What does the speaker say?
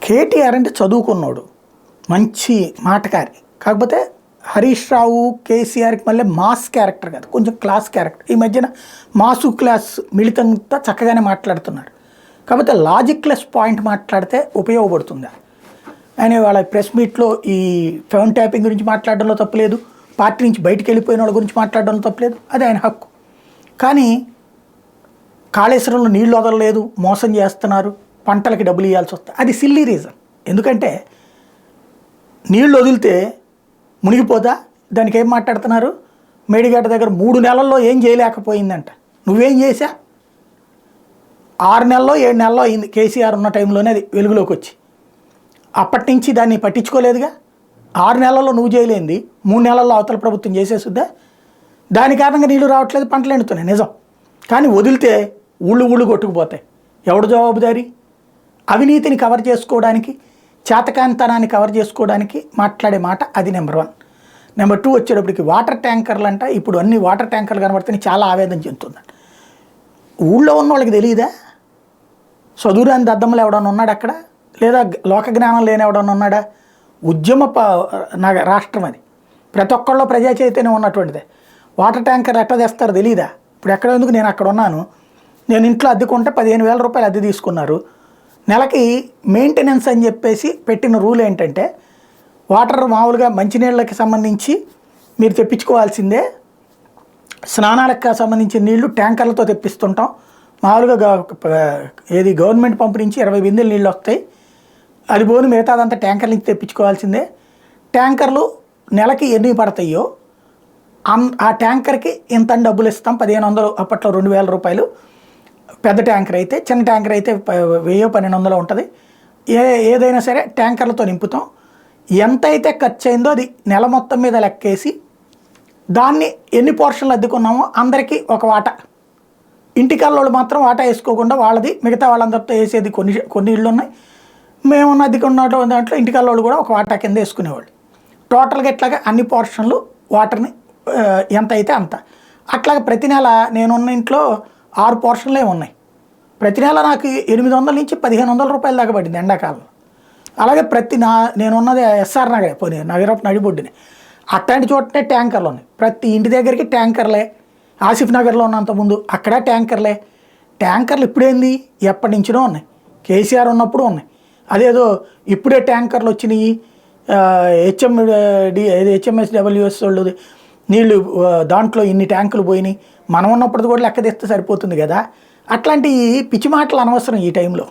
కేటీఆర్ అంటే చదువుకున్నాడు, మంచి మాటకారి. కాకపోతే హరీష్ రావు కేసీఆర్కి మళ్ళీ మాస్ క్యారెక్టర్ కాదు, కొంచెం క్లాస్ క్యారెక్టర్. ఈ మధ్యన మాసు క్లాస్ మిళితంగా చక్కగానే మాట్లాడుతున్నారు. కాకపోతే లాజిక్లెస్ పాయింట్ మాట్లాడితే ఉపయోగపడుతుంది. ఆయన వాళ్ళ ప్రెస్ మీట్లో ఈ ఫోన్ ట్యాపింగ్ గురించి మాట్లాడడంలో తప్పలేదు, పార్టీ నుంచి బయటికి వెళ్ళిపోయిన వాళ్ళ గురించి మాట్లాడడంలో తప్పలేదు, అది ఆయన హక్కు. కానీ కాళేశ్వరంలో నీళ్లు వదలలేదు, మోసం చేస్తున్నారు, పంటలకి డబ్బులు ఇవ్వాల్సి వస్తుంది, అది సిల్లీ రీజన్. ఎందుకంటే నీళ్లు వదిలితే మునిగిపోదా, దానికి ఏం మాట్లాడుతున్నారు? మేడిగడ్డ దగ్గర 3 నెలల్లో ఏం చేయలేకపోయిందంట. నువ్వేం చేశా? 6 నెలల్లో 7 నెలల్లో అయింది కేసీఆర్ ఉన్న టైంలోనే అది వెలుగులోకి వచ్చి. అప్పటి నుంచి దాన్ని పట్టించుకోలేదుగా. 6 నెలల్లో నువ్వు చేయలేంది 3 నెలల్లో అవతల ప్రభుత్వం చేసేసుద్దా? దాని కారణంగా నీళ్లు రావట్లేదు, పంటలు ఎండుతున్నాయి నిజం. కానీ వదిలితే ఊళ్ళు కొట్టుకుపోతాయి. ఎవడు జవాబుదారీ? అవినీతిని కవర్ చేసుకోవడానికి, చేతకాంతనాన్ని కవర్ చేసుకోవడానికి మాట్లాడే మాట అది నెంబర్ 1. నెంబర్ 2 వచ్చేటప్పటికి వాటర్ ట్యాంకర్లు అంట. ఇప్పుడు అన్ని వాటర్ ట్యాంకర్లు కనబడితే చాలా ఆవేదన చెందుతుందంట. ఊళ్ళో ఉన్న వాళ్ళకి తెలియదా? చదువురాని దద్దమ్మలు ఎవడన్నా ఉన్నాడు అక్కడ? లేదా లోక జ్ఞానం లేని ఎవడన్నా ఉన్నాడా? ఉద్యమ రాష్ట్రం అది, ప్రతి ఒక్కళ్ళలో ప్రజా చైతన్యం ఉన్నటువంటిదే. వాటర్ ట్యాంకర్ ఎట్లా తెస్తారు తెలియదా? ఇప్పుడు ఎక్కడ ఎందుకు, నేను అక్కడ ఉన్నాను, నేను ఇంట్లో అద్దెకుంటే 15,000 రూపాయలు అద్దె తీసుకున్నారు. నెలకి మెయింటెనెన్స్ అని చెప్పేసి పెట్టిన రూల్ ఏంటంటే, వాటర్ మామూలుగా మంచినీళ్ళకి సంబంధించి మీరు తెప్పించుకోవాల్సిందే, స్నానాలకు సంబంధించిన నీళ్లు ట్యాంకర్లతో తెప్పిస్తుంటాం. మామూలుగా ఏది గవర్నమెంట్ పంపు నుంచి 20 బిందెలు నీళ్ళు వస్తాయి, అది పోని మిగతాదంతా ట్యాంకర్ నుంచి తెప్పించుకోవాల్సిందే. ట్యాంకర్లు నెలకి ఎన్ని పడతాయో ఆ ట్యాంకర్కి ఇంత డబ్బులు ఇస్తాం, 1,500, అప్పట్లో 2,000 రూపాయలు పెద్ద ట్యాంకర్ అయితే. చిన్న ట్యాంకర్ అయితే 1,000-1,200 ఉంటుంది. ఏదైనా సరే ట్యాంకర్లతో నింపుతాం. ఎంత అయితే ఖర్చు అయిందో అది నెల మొత్తం మీద లెక్కేసి దాన్ని ఎన్ని పోర్షన్లు అద్దుకున్నామో అందరికీ ఒక వాటా. ఇంటికల్లోళ్ళు మాత్రం వాటా వేసుకోకుండా వాళ్ళది, మిగతా వాళ్ళందరితో వేసేది కొన్ని ఇళ్ళు ఉన్నాయి. మేమున్న అద్దెకున్న దాంట్లో ఇంటికల్లోళ్ళు కూడా ఒక వాటా కింద వేసుకునేవాళ్ళు. టోటల్గా ఇట్లాగా అన్ని పోర్షన్లు వాటర్ని ఎంత అయితే అంత. అట్లాగే ప్రతి నెల నేనున్న ఇంట్లో 6 పోర్షన్లే ఉన్నాయి. ప్రతి నెల నాకు 800 నుంచి 1,500 రూపాయల దాకా పడింది ఎండాకాలం. అలాగే నేనున్నది ఎస్ఆర్ నగరే, పోనీ నగరపు నడిబొడ్డుని, అట్లాంటి చోటనే ట్యాంకర్లు ఉన్నాయి. ప్రతి ఇంటి దగ్గరికి ట్యాంకర్లే. ఆసిఫ్ నగర్లో ఉన్నంత ముందు అక్కడ ట్యాంకర్లే. ట్యాంకర్లు ఇప్పుడేంది, ఎప్పటి నుంచినో ఉన్నాయి, కేసీఆర్ ఉన్నప్పుడు ఉన్నాయి. అదేదో ఇప్పుడే ట్యాంకర్లు వచ్చినాయి, హెచ్ఎంఎస్డబ్ల్యూఎస్ వాళ్ళు నీళ్ళు దాంట్లో ఇన్ని ట్యాంకులు పోయినాయి, మనం ఉన్నప్పుడు కూడా లెక్క తెస్తే సరిపోతుంది కదా. అట్లాంటి పిచ్చి మాటలు అనవసరం ఈ టైంలో.